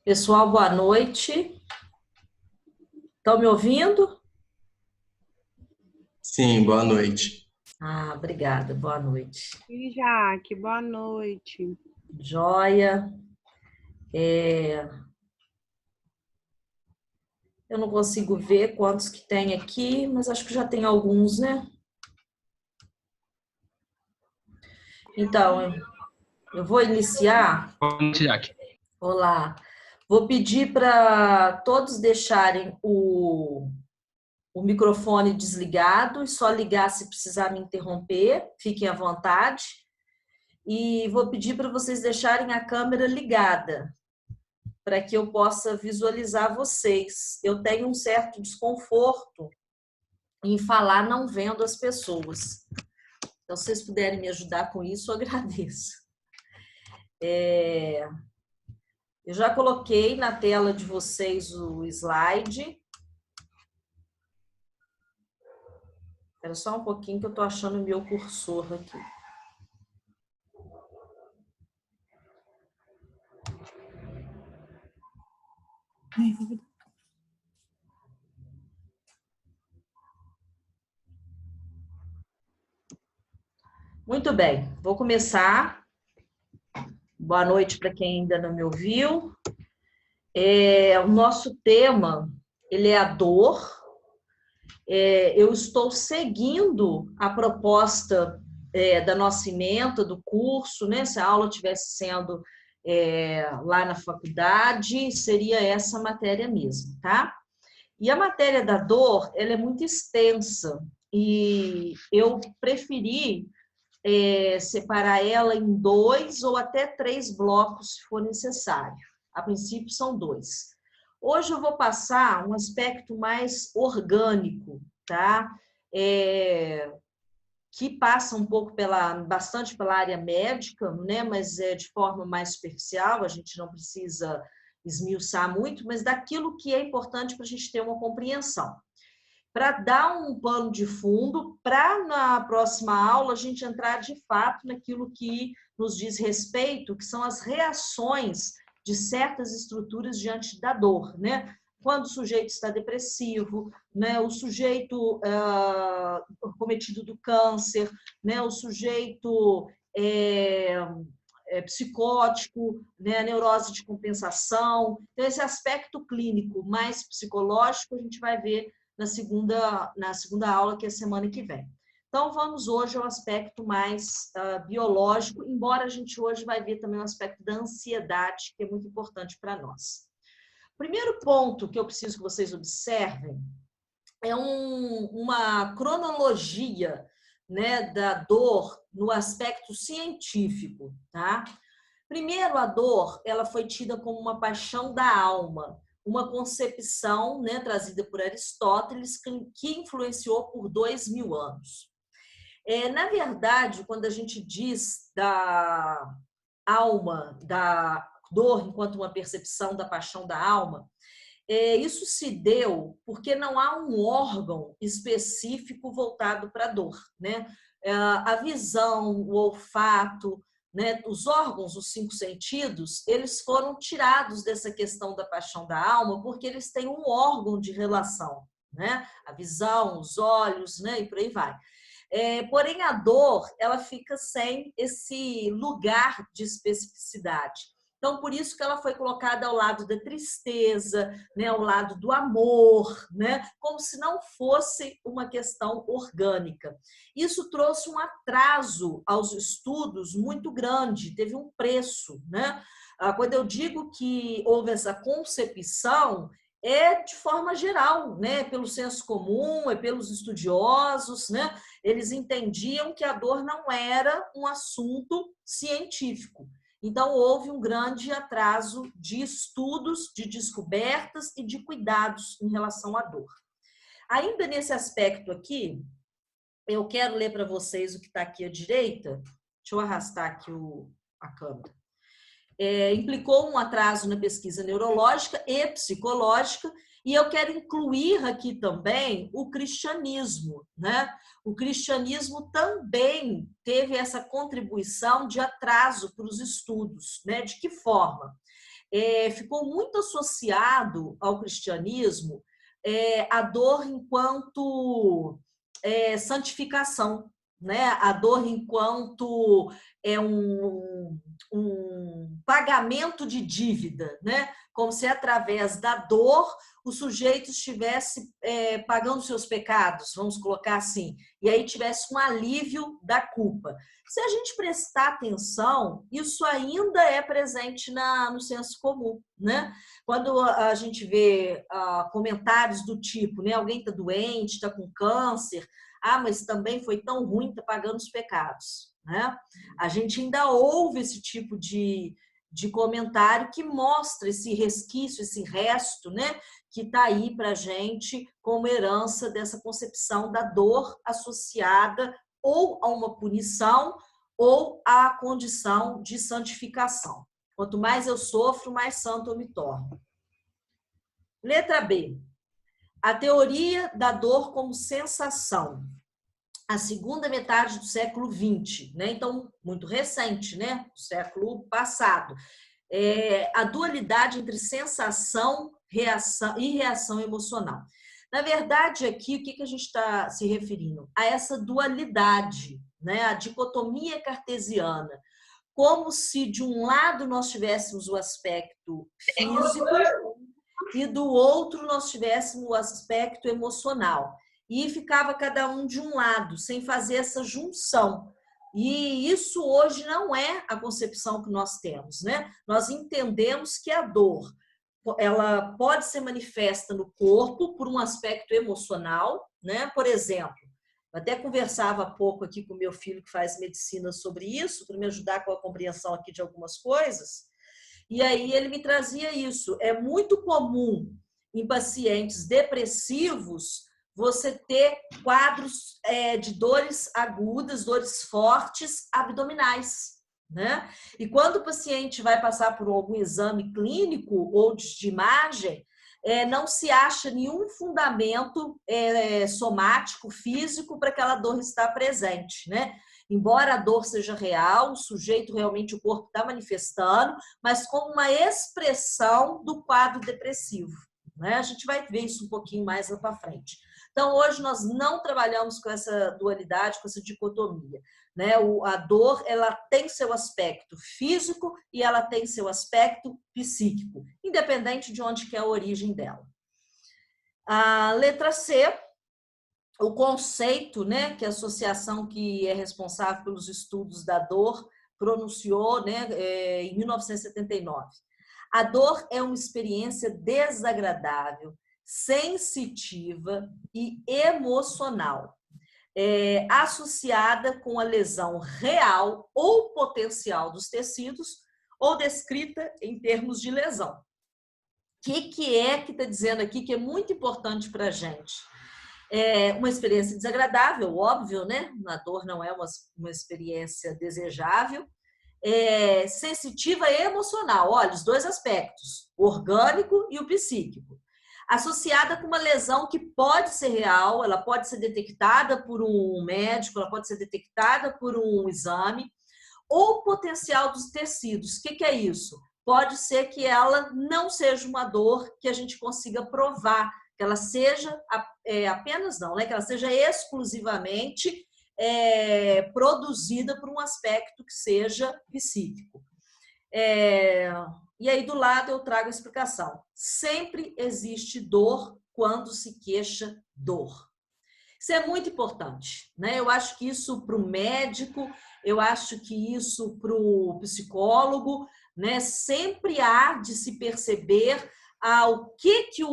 Pessoal, boa noite. Estão me ouvindo? Sim, boa noite. Obrigada. Boa noite. Oi, Jaque, boa noite. Joia. Eu não consigo ver quantos que tem aqui, mas acho que já tem alguns, né? Então, eu vou iniciar. Boa noite, Jaque. Olá. Vou pedir para todos deixarem o microfone desligado e só ligar se precisar me interromper. Fiquem à vontade. E vou pedir para vocês deixarem a câmera ligada, para que eu possa visualizar vocês. Eu tenho um certo desconforto em falar não vendo as pessoas. Então, se vocês puderem me ajudar com isso, eu agradeço. Eu já coloquei na tela de vocês o slide. Espera só um pouquinho que eu estou achando o meu cursor aqui. Muito bem, vou começar. Boa noite para quem ainda não me ouviu. O nosso tema, ele é a dor. Eu estou seguindo a proposta da nossa ementa, do curso, né? Se a aula estivesse sendo lá na faculdade, seria essa matéria mesmo, tá? E a matéria da dor, ela é muito extensa e eu preferi separar ela em 2 ou até 3 blocos, se for necessário. A princípio, são 2. Hoje eu vou passar um aspecto mais orgânico, tá? Que passa um pouco bastante pela área médica, né? Mas de forma mais superficial, a gente não precisa esmiuçar muito, mas daquilo que é importante para a gente ter uma compreensão. Para dar um pano de fundo, para na próxima aula a gente entrar de fato naquilo que nos diz respeito, que são as reações de certas estruturas diante da dor, né? Quando o sujeito está depressivo, né? O sujeito cometido do câncer, né? O sujeito psicótico, né? A neurose de compensação. Então, esse aspecto clínico mais psicológico a gente vai ver na segunda aula, que é a semana que vem. Então, vamos hoje ao aspecto mais biológico, embora a gente hoje vai ver também o aspecto da ansiedade, que é muito importante para nós. Primeiro ponto que eu preciso que vocês observem é uma cronologia, né, da dor no aspecto científico, tá? Primeiro, a dor, ela foi tida como uma paixão da alma, uma concepção, né, trazida por Aristóteles, que influenciou por 2000 anos. Na verdade, quando a gente diz da alma, da dor enquanto uma percepção da paixão da alma, isso se deu porque não há um órgão específico voltado para a dor, né? A visão, o olfato, né? Os órgãos, os 5 sentidos, eles foram tirados dessa questão da paixão da alma porque eles têm um órgão de relação, né? A visão, os olhos, né? E por aí vai. Porém, a dor, ela fica sem esse lugar de especificidade. Então, por isso que ela foi colocada ao lado da tristeza, né, ao lado do amor, né, como se não fosse uma questão orgânica. Isso trouxe um atraso aos estudos muito grande, teve um preço, né? Quando eu digo que houve essa concepção, é de forma geral, né, pelo senso comum, é pelos estudiosos, né? Eles entendiam que a dor não era um assunto científico. Então, houve um grande atraso de estudos, de descobertas e de cuidados em relação à dor. Ainda nesse aspecto aqui, eu quero ler para vocês o que está aqui à direita. Deixa eu arrastar aqui a câmera. Implicou um atraso na pesquisa neurológica e psicológica, e eu quero incluir aqui também o cristianismo, né? O cristianismo também teve essa contribuição de atraso para os estudos, né? De que forma? ficou muito associado ao cristianismo a dor enquanto santificação, né? A dor enquanto um pagamento de dívida, né? Como se através da dor o sujeito estivesse pagando seus pecados, vamos colocar assim, e aí tivesse um alívio da culpa. Se a gente prestar atenção, isso ainda é presente no senso comum, né? Quando a gente vê comentários do tipo, né? Alguém está doente, está com câncer, mas também foi tão ruim, está pagando os pecados, né? A gente ainda ouve esse tipo de comentário que mostra esse resquício, esse resto, né? Que está aí para a gente como herança dessa concepção da dor associada ou a uma punição ou à condição de santificação. Quanto mais eu sofro, mais santo eu me torno. Letra B. A teoria da dor como sensação. A segunda metade do século XX, né? Então, muito recente, né? Do século passado. A dualidade entre sensação e reação emocional. Na verdade, aqui, o que a gente está se referindo? A essa dualidade, né? A dicotomia cartesiana. Como se, de um lado, nós tivéssemos o aspecto físico e, do outro, nós tivéssemos o aspecto emocional. E ficava cada um de um lado, sem fazer essa junção. E isso hoje não é a concepção que nós temos, né? Nós entendemos que a dor, ela pode ser manifesta no corpo por um aspecto emocional, né? Por exemplo, eu até conversava há pouco aqui com meu filho que faz medicina sobre isso, para me ajudar com a compreensão aqui de algumas coisas. E aí ele me trazia isso. É muito comum em pacientes depressivos você ter quadros de dores agudas, dores fortes, abdominais, né? E quando o paciente vai passar por algum exame clínico ou de imagem, não se acha nenhum fundamento somático, físico, para aquela dor estar presente, né? Embora a dor seja real, o sujeito realmente, o corpo está manifestando, mas como uma expressão do quadro depressivo, né? A gente vai ver isso um pouquinho mais lá para frente. Então, hoje nós não trabalhamos com essa dualidade, com essa dicotomia, né? A dor, ela tem seu aspecto físico e ela tem seu aspecto psíquico, independente de onde que é a origem dela. A letra C, o conceito, né, que a associação que é responsável pelos estudos da dor pronunciou, né, em 1979. A dor é uma experiência desagradável, sensitiva e emocional, associada com a lesão real ou potencial dos tecidos ou descrita em termos de lesão. O que está dizendo aqui que é muito importante para a gente? Uma experiência desagradável, óbvio, né? A dor não é uma experiência desejável. Sensitiva e emocional, olha, os dois aspectos, o orgânico e o psíquico. Associada com uma lesão que pode ser real, ela pode ser detectada por um médico, ela pode ser detectada por um exame, ou potencial dos tecidos. O que é isso? Pode ser que ela não seja uma dor que a gente consiga provar, que ela seja apenas não, né? Que ela seja exclusivamente produzida por um aspecto que seja psíquico. E aí do lado eu trago a explicação. Sempre existe dor quando se queixa dor. Isso é muito importante, né? Eu acho que isso para o médico, eu acho que isso para o psicólogo, né? Sempre há de se perceber o que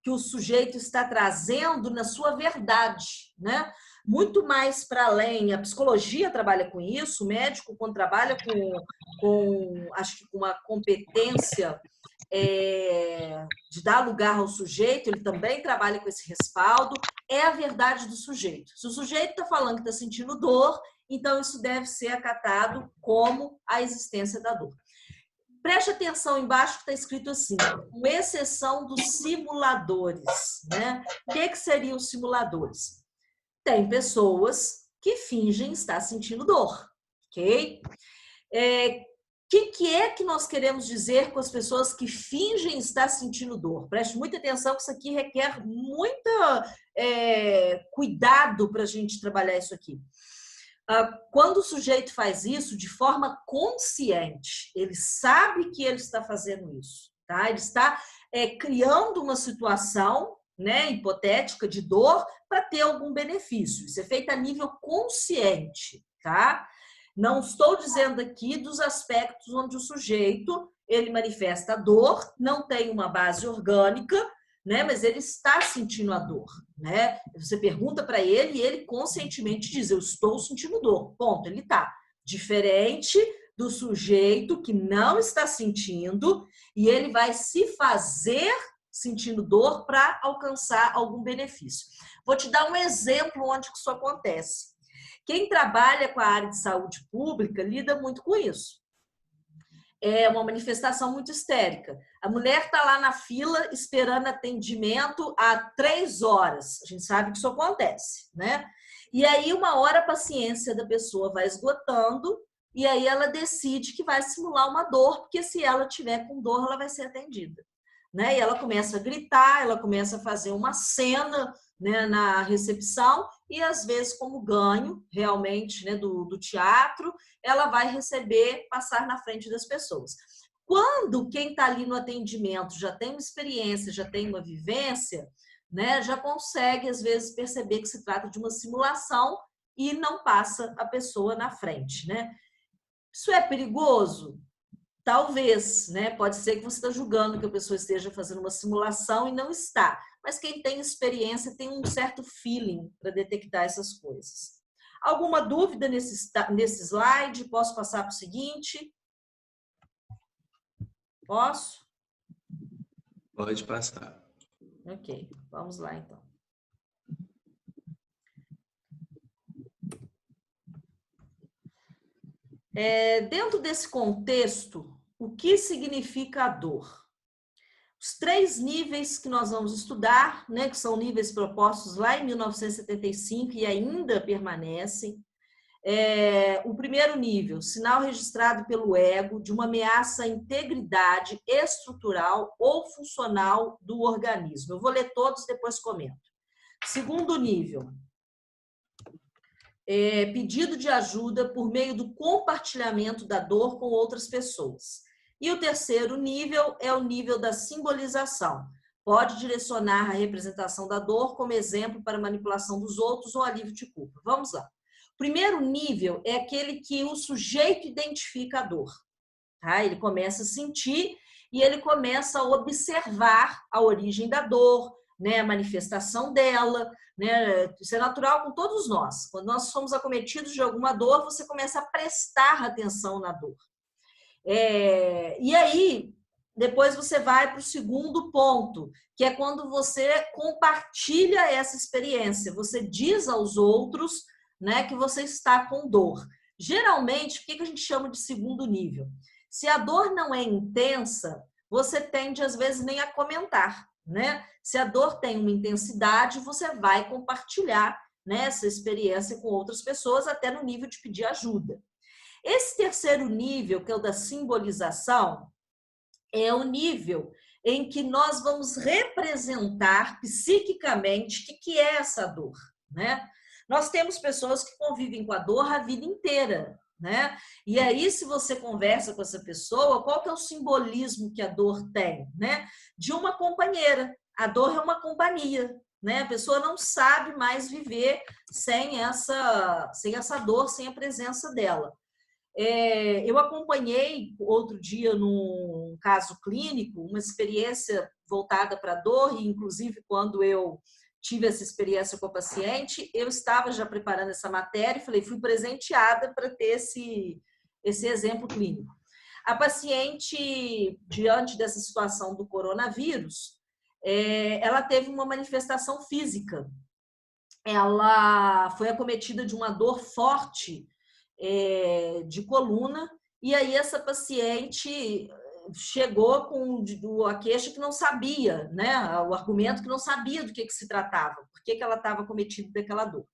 o sujeito está trazendo na sua verdade, né? Muito mais para além, a psicologia trabalha com isso, o médico, quando trabalha acho que com uma competência de dar lugar ao sujeito, ele também trabalha com esse respaldo, é a verdade do sujeito. Se o sujeito está falando que está sentindo dor, então isso deve ser acatado como a existência da dor. Preste atenção embaixo que está escrito assim, com exceção dos simuladores, né? O que seriam os simuladores? Tem pessoas que fingem estar sentindo dor, ok? que é que nós queremos dizer com as pessoas que fingem estar sentindo dor? Preste muita atenção que isso aqui requer muito cuidado para a gente trabalhar isso aqui. Quando o sujeito faz isso de forma consciente, ele sabe que ele está fazendo isso, tá? Ele está criando uma situação, né, hipotética de dor para ter algum benefício. Isso é feito a nível consciente, tá? Não estou dizendo aqui dos aspectos onde o sujeito ele manifesta dor, não tem uma base orgânica, né? Mas ele está sentindo a dor, né? Você pergunta para ele e ele conscientemente diz: eu estou sentindo dor. Ponto, ele está. Diferente do sujeito que não está sentindo e ele vai se fazer sentindo dor para alcançar algum benefício. Vou te dar um exemplo onde isso acontece. Quem trabalha com a área de saúde pública lida muito com isso. É uma manifestação muito histérica. A mulher está lá na fila esperando atendimento há 3 horas. A gente sabe que isso acontece, né? E aí, uma hora a paciência da pessoa vai esgotando e aí ela decide que vai simular uma dor, porque se ela tiver com dor, ela vai ser atendida, né? E ela começa a gritar, ela começa a fazer uma cena, né, na recepção e, às vezes, como ganho, realmente, né, do teatro, ela vai receber, passar na frente das pessoas. Quando quem está ali no atendimento já tem uma experiência, já tem uma vivência, né, já consegue, às vezes, perceber que se trata de uma simulação e não passa a pessoa na frente, né? Isso é perigoso? Talvez, né? Pode ser que você está julgando que a pessoa esteja fazendo uma simulação e não está. Mas quem tem experiência tem um certo feeling para detectar essas coisas. Alguma dúvida nesse slide? Posso passar para o seguinte? Posso? Pode passar. Ok, vamos lá então. Dentro desse contexto, o que significa a dor? Os 3 níveis que nós vamos estudar, né, que são níveis propostos lá em 1975 e ainda permanecem. O primeiro nível, sinal registrado pelo ego de uma ameaça à integridade estrutural ou funcional do organismo. Eu vou ler todos, depois comento. Segundo nível, pedido de ajuda por meio do compartilhamento da dor com outras pessoas. E o terceiro nível é o nível da simbolização. Pode direcionar a representação da dor como exemplo para manipulação dos outros ou alívio de culpa. Vamos lá. O primeiro nível é aquele que o sujeito identifica a dor. Tá? Ele começa a sentir e ele começa a observar a origem da dor, né, a manifestação dela, né? Isso é natural com todos nós. Quando nós somos acometidos de alguma dor, você começa a prestar atenção na dor. E aí, depois você vai para o segundo ponto, que é quando você compartilha essa experiência. Você diz aos outros, né, que você está com dor. Geralmente, o que a gente chama de segundo nível? Se a dor não é intensa, você tende, às vezes, nem a comentar, né? Se a dor tem uma intensidade, você vai compartilhar, né, essa experiência com outras pessoas, até no nível de pedir ajuda. Esse terceiro nível, que é o da simbolização, é o nível em que nós vamos representar psiquicamente o que é essa dor, né? Nós temos pessoas que convivem com a dor a vida inteira, né? E aí, se você conversa com essa pessoa, qual que é o simbolismo que a dor tem, né? De uma companheira. A dor é uma companhia, né? A pessoa não sabe mais viver sem essa dor, sem a presença dela. Eu acompanhei outro dia num caso clínico, uma experiência voltada para a dor, e inclusive quando eu tive essa experiência com a paciente, eu estava já preparando essa matéria e falei, fui presenteada para ter esse exemplo clínico. A paciente, diante dessa situação do coronavírus, ela teve uma manifestação física. Ela foi acometida de uma dor forte de coluna, e aí essa paciente chegou com a queixa que não sabia, né? O argumento que não sabia do que se tratava, por que ela estava acometida daquela dor.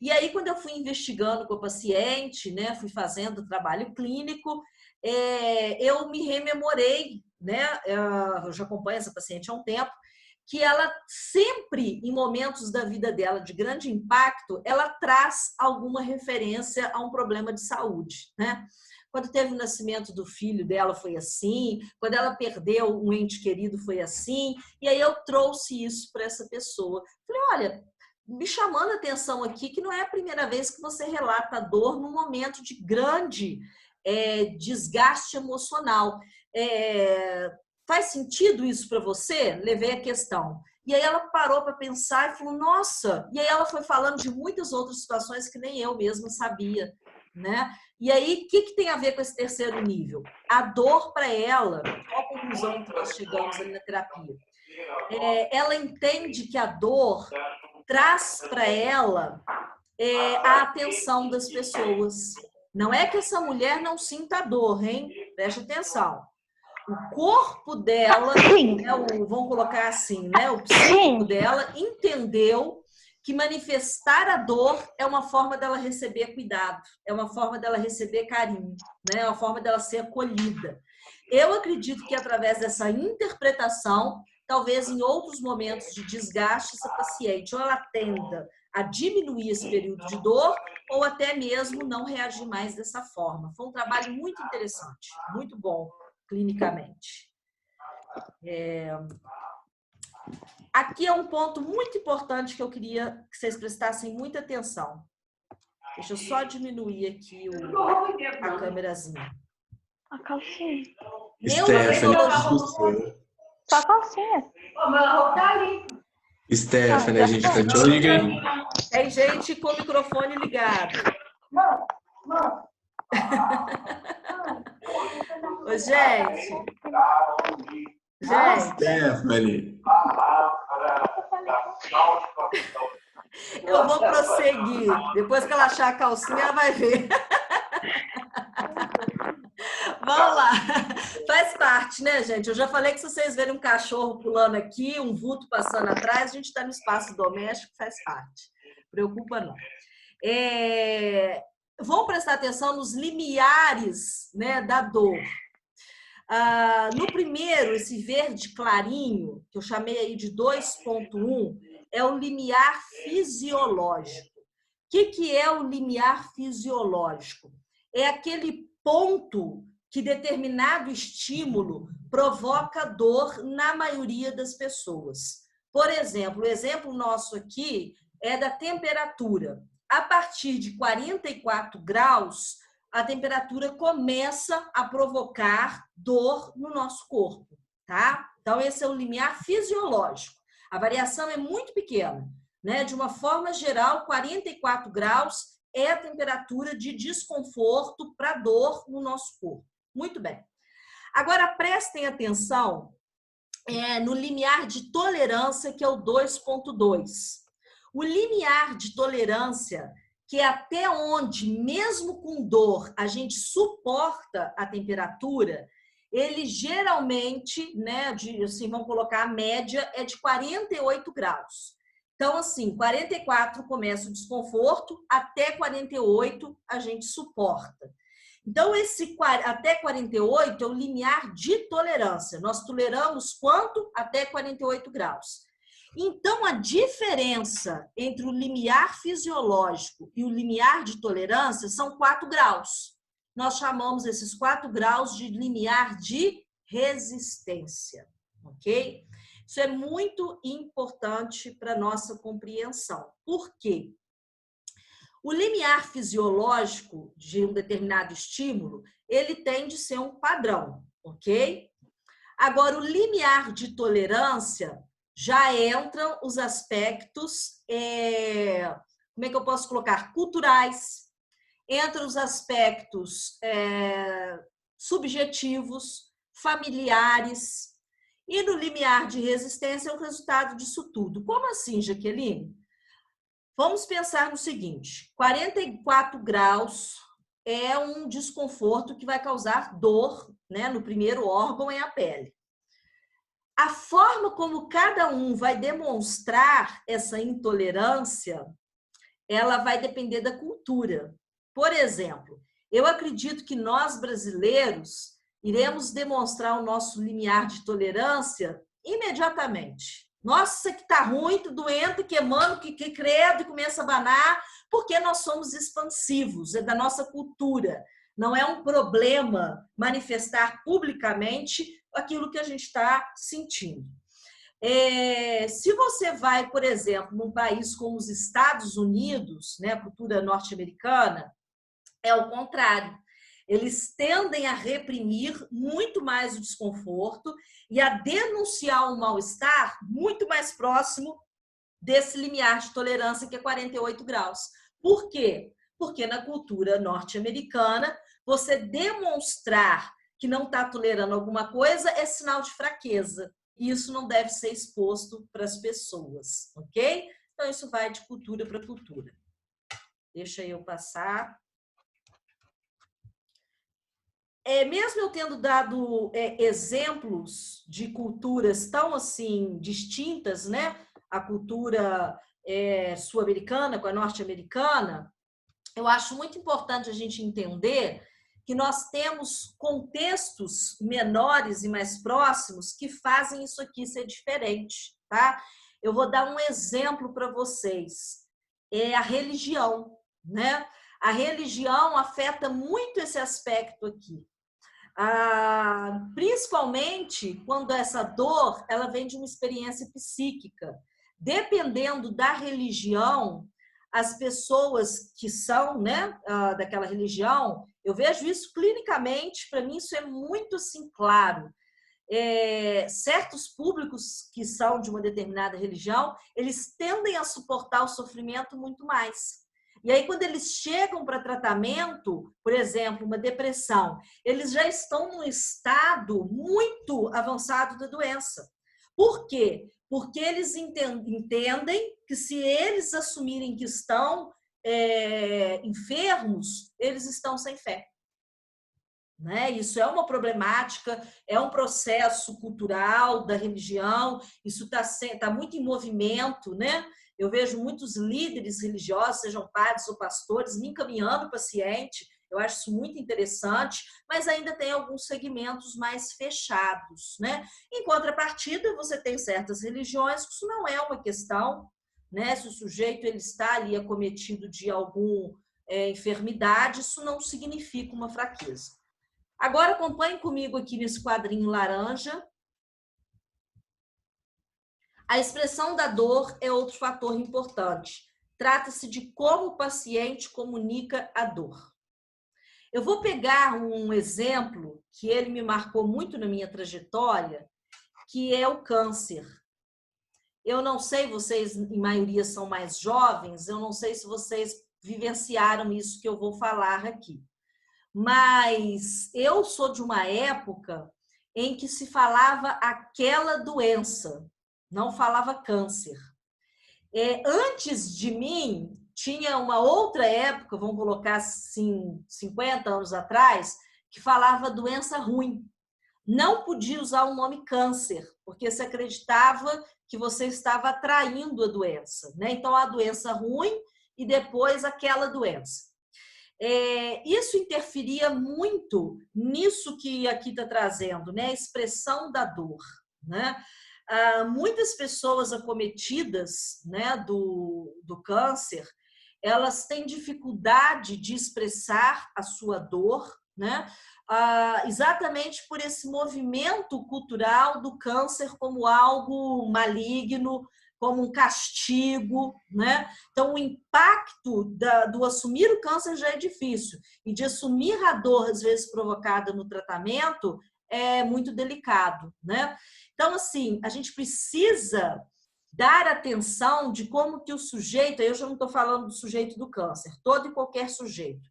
E aí, quando eu fui investigando com a paciente, né, fui fazendo trabalho clínico, eu me rememorei, né? Eu já acompanho essa paciente há um tempo, que ela sempre, em momentos da vida dela de grande impacto, ela traz alguma referência a um problema de saúde, né? Quando teve o nascimento do filho dela foi assim, quando ela perdeu um ente querido foi assim, e aí eu trouxe isso para essa pessoa. Falei, olha, me chamando a atenção aqui que não é a primeira vez que você relata a dor num momento de grande desgaste emocional. Faz sentido isso para você? Levei a questão. E aí ela parou para pensar e falou, nossa! E aí ela foi falando de muitas outras situações que nem eu mesma sabia, né? E aí, o que tem a ver com esse terceiro nível? A dor para ela, qual a conclusão que nós chegamos ali na terapia? Ela entende que a dor traz para ela a atenção das pessoas. Não é que essa mulher não sinta dor, hein? Preste atenção. O corpo dela, vamos colocar assim, né? O psíquico dela entendeu que manifestar a dor é uma forma dela receber cuidado, é uma forma dela receber carinho, né? É uma forma dela ser acolhida. Eu acredito que através dessa interpretação, talvez em outros momentos de desgaste, essa paciente ou ela tenda a diminuir esse período de dor ou até mesmo não reagir mais dessa forma. Foi um trabalho muito interessante, muito bom clinicamente. Aqui é um ponto muito importante que eu queria que vocês prestassem muita atenção. Deixa eu só diminuir aqui a câmerazinha. A calcinha. Neurofisiologia. Só a calcinha. Stephanie, a gente tá te ouvindo. Tem gente com o microfone ligado. Ô, gente. Stephanie. Eu vou prosseguir. Depois que ela achar a calcinha, ela vai ver. Vamos lá. Faz parte, né, gente? Eu já falei que se vocês verem um cachorro pulando aqui, um vulto passando atrás, a gente está no espaço doméstico, faz parte. Preocupa não. Vamos prestar atenção nos limiares, né, da dor. No primeiro, esse verde clarinho, que eu chamei aí de 2.1, é o limiar fisiológico. O que é o limiar fisiológico? É aquele ponto que determinado estímulo provoca dor na maioria das pessoas. Por exemplo, o exemplo nosso aqui é da temperatura. A partir de 44 graus, a temperatura começa a provocar dor no nosso corpo, tá? Então, esse é o limiar fisiológico. A variação é muito pequena, né? De uma forma geral, 44 graus é a temperatura de desconforto para dor no nosso corpo. Muito bem. Agora, prestem atenção no limiar de tolerância, que é o 2.2. O limiar de tolerância, que é até onde, mesmo com dor, a gente suporta a temperatura, ele geralmente, né, assim, vamos colocar a média, é de 48 graus. Então, assim, 44 começa o desconforto, até 48 a gente suporta. Então, esse até 48 é o limiar de tolerância. Nós toleramos quanto? Até 48 graus. Então, a diferença entre o limiar fisiológico e o limiar de tolerância são 4 graus. Nós chamamos esses 4 graus de limiar de resistência, ok? Isso é muito importante para a nossa compreensão. Por quê? O limiar fisiológico de um determinado estímulo, ele tende a ser um padrão, ok? Agora, o limiar de tolerância já entram os aspectos, como é que eu posso colocar? Culturais, entram os aspectos subjetivos, familiares, e no limiar de resistência é o resultado disso tudo. Como assim, Jaqueline? Vamos pensar no seguinte, 44 graus é um desconforto que vai causar dor, né? No primeiro órgão é a pele. A forma como cada um vai demonstrar essa intolerância, ela vai depender da cultura. Por exemplo, eu acredito que nós, brasileiros, iremos demonstrar o nosso limiar de tolerância imediatamente. Nossa, que tá ruim, tá doendo, queimando, que credo, e começa a abanar, porque nós somos expansivos, é da nossa cultura. Não é um problema manifestar publicamente aquilo que a gente está sentindo. Se você vai, por exemplo, num país como os Estados Unidos, né, a cultura norte-americana, é o contrário. Eles tendem a reprimir muito mais o desconforto e a denunciar o mal-estar muito mais próximo desse limiar de tolerância que é 48 graus. Por quê? Porque na cultura norte-americana, você demonstrar que não está tolerando alguma coisa é sinal de fraqueza. E isso não deve ser exposto para as pessoas, ok? Então, isso vai de cultura para cultura. Deixa eu passar. Mesmo eu tendo dado exemplos de culturas tão assim distintas, né? A cultura sul-americana com a norte-americana, eu acho muito importante a gente entender que nós temos contextos menores e mais próximos que fazem isso aqui ser diferente, tá? Eu vou dar um exemplo para vocês. É a religião, né? A religião afeta muito esse aspecto aqui. Principalmente quando essa dor ela vem de uma experiência psíquica. Dependendo da religião, as pessoas que são, né, daquela religião, eu vejo isso clinicamente, para mim isso é muito assim, claro. Certos públicos que são de uma determinada religião, eles tendem a suportar o sofrimento muito mais. E aí, quando eles chegam para tratamento, por exemplo, uma depressão, eles já estão num estado muito avançado da doença. Por quê? Porque eles entendem que se eles assumirem que estão enfermos, eles estão sem fé. Né? Isso é uma problemática, é um processo cultural da religião, isso tá muito em movimento, né? Eu vejo muitos líderes religiosos, sejam padres ou pastores, me encaminhando o paciente. Eu acho isso muito interessante, mas ainda tem alguns segmentos mais fechados, né? Em contrapartida, você tem certas religiões que isso não é uma questão, né? Se o sujeito ele está ali acometido de alguma enfermidade, isso não significa uma fraqueza. Agora, acompanhe comigo aqui nesse quadrinho laranja. A expressão da dor é outro fator importante. Trata-se de como o paciente comunica a dor. Eu vou pegar um exemplo que ele me marcou muito na minha trajetória, que é o câncer. Eu não sei, vocês em maioria são mais jovens, eu não sei se vocês vivenciaram isso que eu vou falar aqui. Mas eu sou de uma época em que se falava aquela doença, não falava câncer. Antes de mim, tinha uma outra época, vamos colocar assim, 50 anos atrás, que falava doença ruim. Não podia usar o nome câncer, porque se acreditava que você estava atraindo a doença, né? Então, a doença ruim e depois aquela doença. Isso interferia muito nisso que aqui está trazendo, né? A expressão da dor, né? Muitas pessoas acometidas, né, do câncer, elas têm dificuldade de expressar a sua dor, né? Exatamente por esse movimento cultural do câncer como algo maligno, como um castigo, né? Então, o impacto do assumir o câncer já é difícil, e de assumir a dor, às vezes provocada no tratamento, é muito delicado, né? Então, assim, a gente precisa dar atenção de como que o sujeito, eu já não estou falando do sujeito do câncer, todo e qualquer sujeito,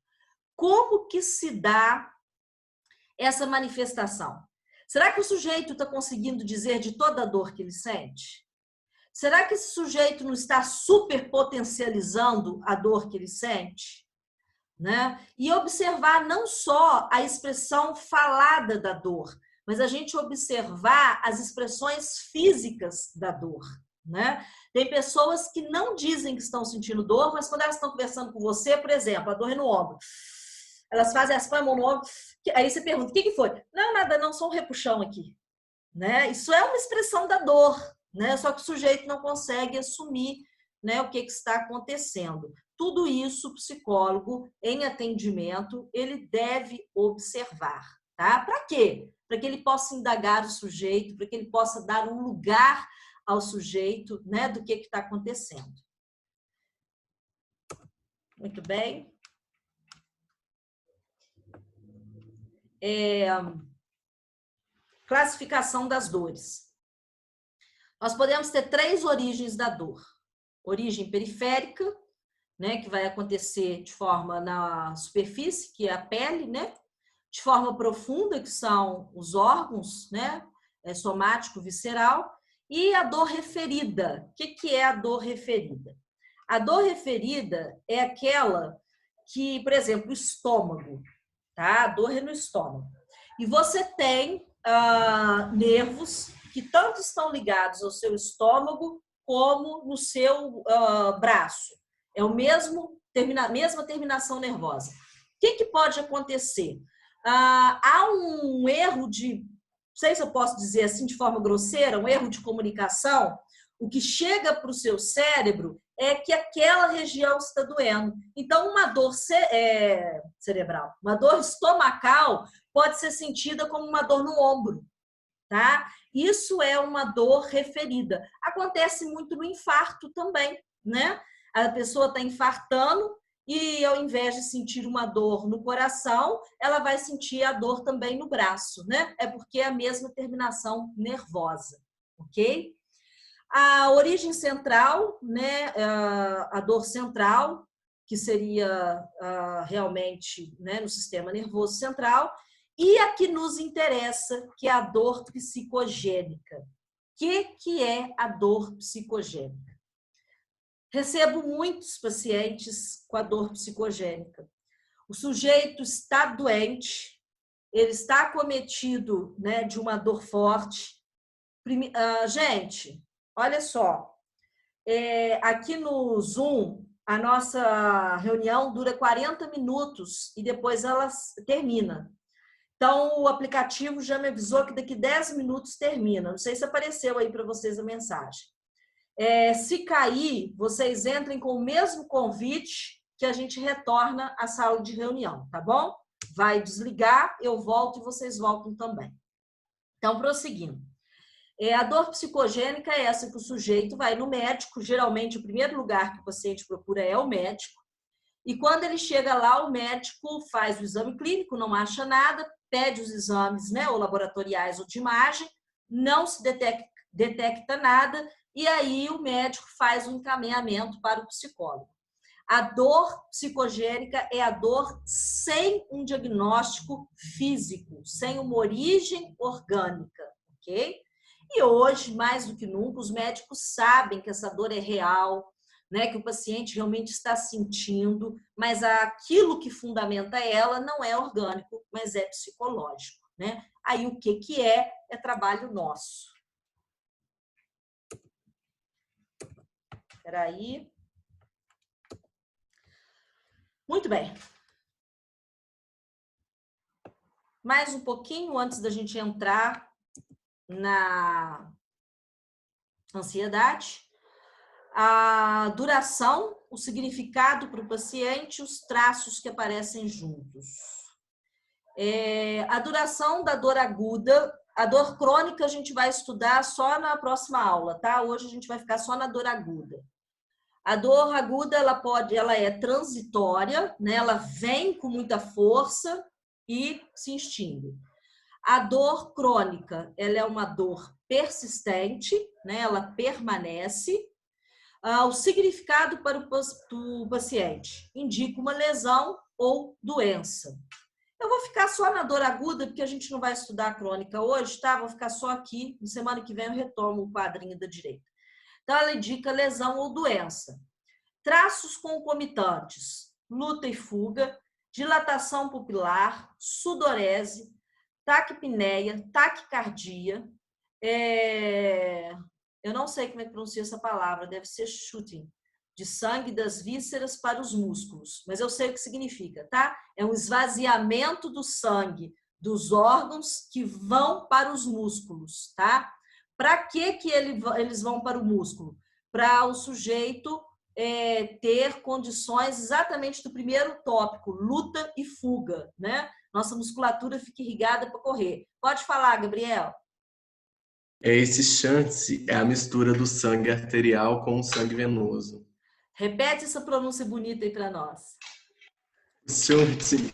como que se dá essa manifestação? Será que o sujeito está conseguindo dizer de toda a dor que ele sente? Será que esse sujeito não está superpotencializando a dor que ele sente? Né? E observar não só a expressão falada da dor, mas a gente observar as expressões físicas da dor. Né? Tem pessoas que não dizem que estão sentindo dor, mas quando elas estão conversando com você, por exemplo, a dor é no ombro. elas fazem as palmas no ombro, aí você pergunta, o que foi? Não, nada, não, só um repuxão aqui. Né? Isso é uma expressão da dor, né? Só que o sujeito não consegue assumir, né, o que está acontecendo. Tudo isso, o psicólogo, em atendimento, ele deve observar. Tá? Para quê? Para que ele possa indagar o sujeito, para que ele possa dar um lugar ao sujeito, né, do que está acontecendo. Muito bem. Classificação das dores. Nós podemos ter 3 origens da dor. Origem periférica, né, que vai acontecer de forma na superfície, que é a pele, né? De forma profunda, que são os órgãos, né? Somático, visceral, e a dor referida. O que é a dor referida? A dor referida é aquela que, por exemplo, o estômago, tá? A dor é no estômago. E você tem nervos que tanto estão ligados ao seu estômago como no seu braço. É o mesma terminação nervosa. O que pode acontecer? Há um erro de, não sei se eu posso dizer assim de forma grosseira, um erro de comunicação. O que chega para o seu cérebro é que aquela região está doendo. Então, uma dor cerebral, uma dor estomacal pode ser sentida como uma dor no ombro, tá? Isso é uma dor referida. Acontece muito no infarto também, né? A pessoa está infartando e, ao invés de sentir uma dor no coração, ela vai sentir a dor também no braço, né? É porque é a mesma terminação nervosa, ok? A origem central, né? A dor central, que seria realmente, né, no sistema nervoso central, e a que nos interessa, que é a dor psicogênica. O que é a dor psicogênica? Recebo muitos pacientes com a dor psicogênica. O sujeito está doente, ele está acometido, né, de uma dor forte. Gente, olha só, aqui no Zoom, a nossa reunião dura 40 minutos e depois ela termina. Então, o aplicativo já me avisou que daqui 10 minutos termina. Não sei se apareceu aí para vocês a mensagem. Se cair, vocês entrem com o mesmo convite que a gente retorna à sala de reunião, tá bom? Vai desligar, eu volto e vocês voltam também. Então, prosseguindo. A dor psicogênica é essa que o sujeito vai no médico, geralmente o primeiro lugar que o paciente procura é o médico, e quando ele chega lá, o médico faz o exame clínico, não acha nada, pede os exames, né, ou laboratoriais ou de imagem, não se detecta nada, e aí o médico faz o encaminhamento para o psicólogo. A dor psicogênica é a dor sem um diagnóstico físico, sem uma origem orgânica, ok? E hoje, mais do que nunca, os médicos sabem que essa dor é real, né, que o paciente realmente está sentindo, mas aquilo que fundamenta ela não é orgânico, mas é psicológico, né? Aí o que é trabalho nosso. Espera aí. Muito bem. Mais um pouquinho antes da gente entrar na ansiedade. A duração, o significado para o paciente, os traços que aparecem juntos. A duração da dor aguda, a dor crônica a gente vai estudar só na próxima aula, tá? Hoje a gente vai ficar só na dor aguda. A dor aguda, ela é transitória, né? Ela vem com muita força e se extingue. A dor crônica, ela é uma dor persistente, né? Ela permanece. O significado para o paciente indica uma lesão ou doença. Eu vou ficar só na dor aguda, porque a gente não vai estudar a crônica hoje, tá? Vou ficar só aqui, na semana que vem eu retomo o quadrinho da direita. Então, ela indica lesão ou doença. Traços concomitantes, luta e fuga, dilatação pupilar, sudorese, taquipneia, taquicardia, eu não sei como é que pronuncia essa palavra, deve ser shooting. de sangue das vísceras para os músculos. Mas eu sei o que significa, tá? É um esvaziamento do sangue dos órgãos que vão para os músculos, tá? Para que eles vão para o músculo? Para o sujeito ter condições exatamente do primeiro tópico, luta e fuga, né? Nossa musculatura fica irrigada para correr. Pode falar, Gabriel. Esse shunt é a mistura do sangue arterial com o sangue venoso. Repete essa pronúncia bonita aí para nós. Shunt.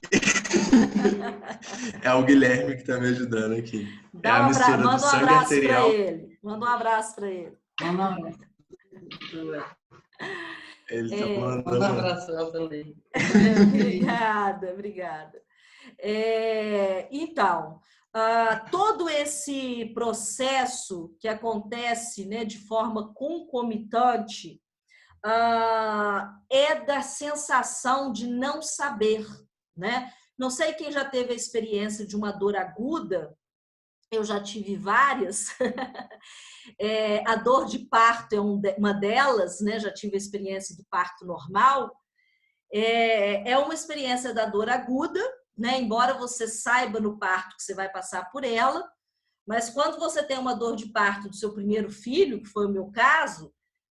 É o Guilherme que está me ajudando aqui. É a mistura do sangue arterial. Manda um abraço para ele. Ele está mandando Um abraço também. Obrigada. Então, todo esse processo que acontece, né, de forma concomitante é da sensação de não saber, né? Não sei quem já teve a experiência de uma dor aguda, eu já tive várias. A dor de parto é uma delas, né? Já tive a experiência do parto normal. É uma experiência da dor aguda, né? Embora você saiba no parto que você vai passar por ela, mas quando você tem uma dor de parto do seu primeiro filho, que foi o meu caso,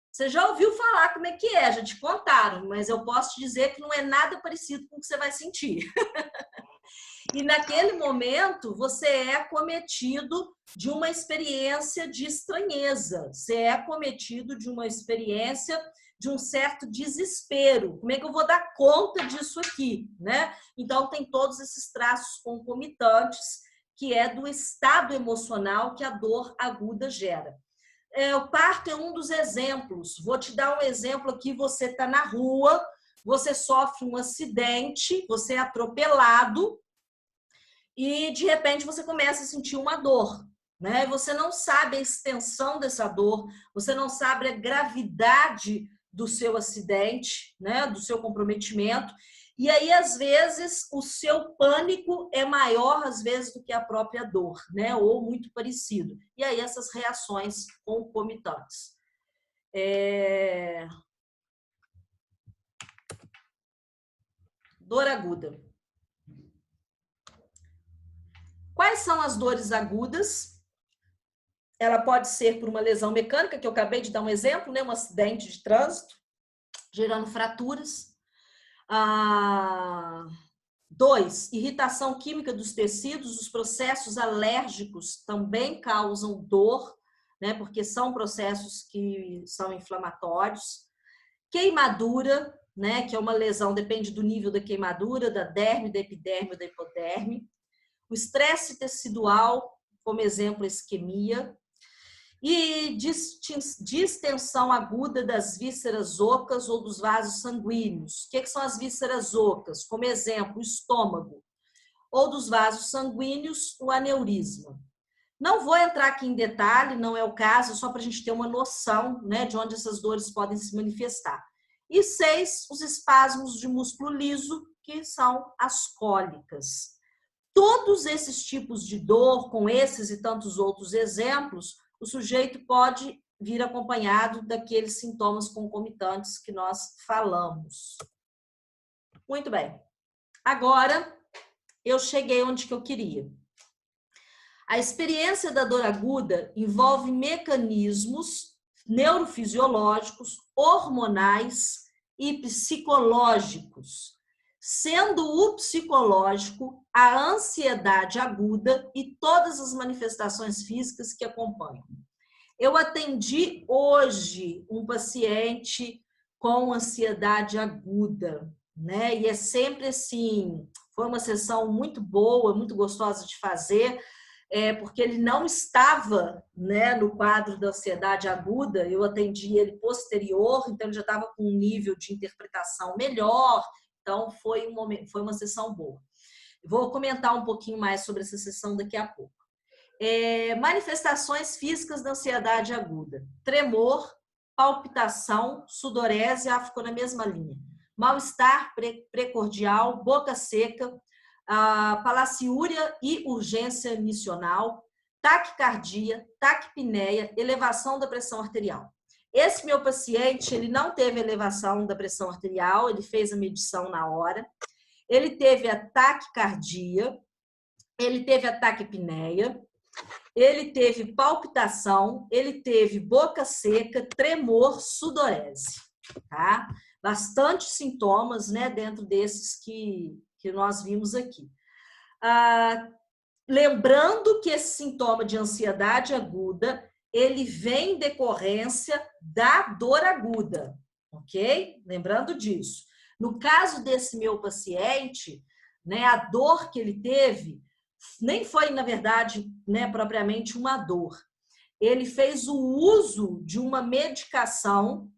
você já ouviu falar como é que é, já te contaram, mas eu posso te dizer que não é nada parecido com o que você vai sentir. E naquele momento, você é acometido de uma experiência de estranheza, você é acometido de uma experiência de um certo desespero. Como é que eu vou dar conta disso aqui, né? Então, tem todos esses traços concomitantes, que é do estado emocional que a dor aguda gera. O parto é um dos exemplos. Vou te dar um exemplo aqui. Você está na rua, você sofre um acidente, você é atropelado e, de repente, você começa a sentir uma dor, né? Você não sabe a extensão dessa dor, você não sabe a gravidade do seu acidente, né? Do seu comprometimento. E aí, às vezes, o seu pânico é maior, às vezes, do que a própria dor, né? Ou muito parecido. E aí, essas reações concomitantes. Dor aguda. Quais são as dores agudas? Ela pode ser por uma lesão mecânica, que eu acabei de dar um exemplo, né? Um acidente de trânsito, gerando fraturas. 2, irritação química dos tecidos. Os processos alérgicos também causam dor, né? Porque são processos que são inflamatórios. Queimadura, né? Que é uma lesão, depende do nível da queimadura, da derme, da epiderme ou da hipoderme. O estresse tecidual, como exemplo, a isquemia. E distensão aguda das vísceras ocas ou dos vasos sanguíneos. O que são as vísceras ocas? Como exemplo, o estômago. Ou dos vasos sanguíneos, o aneurisma. Não vou entrar aqui em detalhe, não é o caso, só para a gente ter uma noção, né, de onde essas dores podem se manifestar. E 6, os espasmos de músculo liso, que são as cólicas. Todos esses tipos de dor, com esses e tantos outros exemplos, o sujeito pode vir acompanhado daqueles sintomas concomitantes que nós falamos. Muito bem. Agora, eu cheguei onde que eu queria. A experiência da dor aguda envolve mecanismos neurofisiológicos, hormonais e psicológicos, sendo o psicológico a ansiedade aguda e todas as manifestações físicas que acompanham. Eu atendi hoje um paciente com ansiedade aguda, né? E é sempre assim, foi uma sessão muito boa, muito gostosa de fazer, porque ele não estava, né, no quadro da ansiedade aguda. Eu atendi ele posterior, então ele já estava com um nível de interpretação melhor. Então, foi uma sessão boa. Vou comentar um pouquinho mais sobre essa sessão daqui a pouco. Manifestações físicas da ansiedade aguda. Tremor, palpitação, sudorese, ficou na mesma linha. Mal-estar precordial, boca seca, palaciúria e urgência missional, taquicardia, taquipneia, elevação da pressão arterial. Esse meu paciente, ele não teve elevação da pressão arterial, ele fez a medição na hora, ele teve ataque cardíaco, ele teve ataque apneia, ele teve palpitação, ele teve boca seca, tremor, sudorese, tá? Bastante sintomas, né, dentro desses que nós vimos aqui. Lembrando que esse sintoma de ansiedade aguda, ele vem em decorrência da dor aguda, ok? Lembrando disso. No caso desse meu paciente, né, a dor que ele teve nem foi, na verdade, né, propriamente uma dor. Ele fez o uso de uma medicação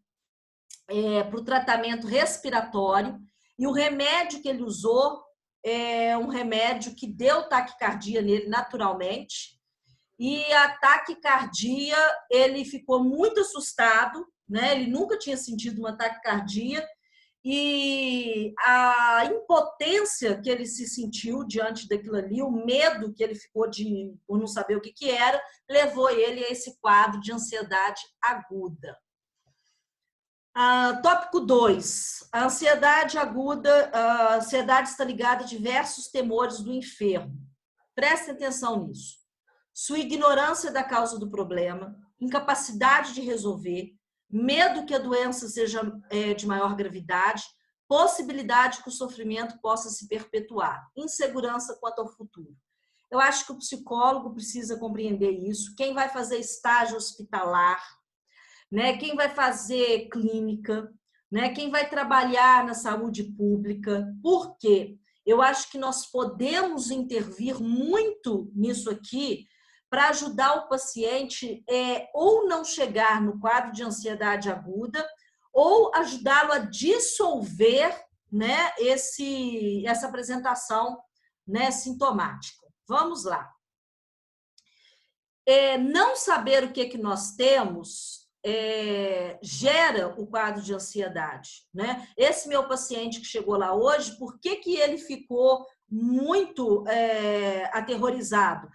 para o tratamento respiratório e o remédio que ele usou é um remédio que deu taquicardia nele naturalmente. E a taquicardia, ele ficou muito assustado, né? Ele nunca tinha sentido uma taquicardia e a impotência que ele se sentiu diante daquilo ali, o medo que ele ficou por não saber o que era, levou ele a esse quadro de ansiedade aguda. Tópico 2. A ansiedade aguda, a ansiedade está ligada a diversos temores do enfermo. Prestem atenção nisso. Sua ignorância da causa do problema, incapacidade de resolver, medo que a doença seja de maior gravidade, possibilidade que o sofrimento possa se perpetuar, insegurança quanto ao futuro. Eu acho que o psicólogo precisa compreender isso. Quem vai fazer estágio hospitalar, né? Quem vai fazer clínica, né? Quem vai trabalhar na saúde pública. Por quê? Eu acho que nós podemos intervir muito nisso aqui para ajudar o paciente ou não chegar no quadro de ansiedade aguda, ou ajudá-lo a dissolver, né, essa apresentação, né, sintomática. Vamos lá. Não saber o que nós temos gera o quadro de ansiedade, né? Esse meu paciente que chegou lá hoje, por que ele ficou muito aterrorizado?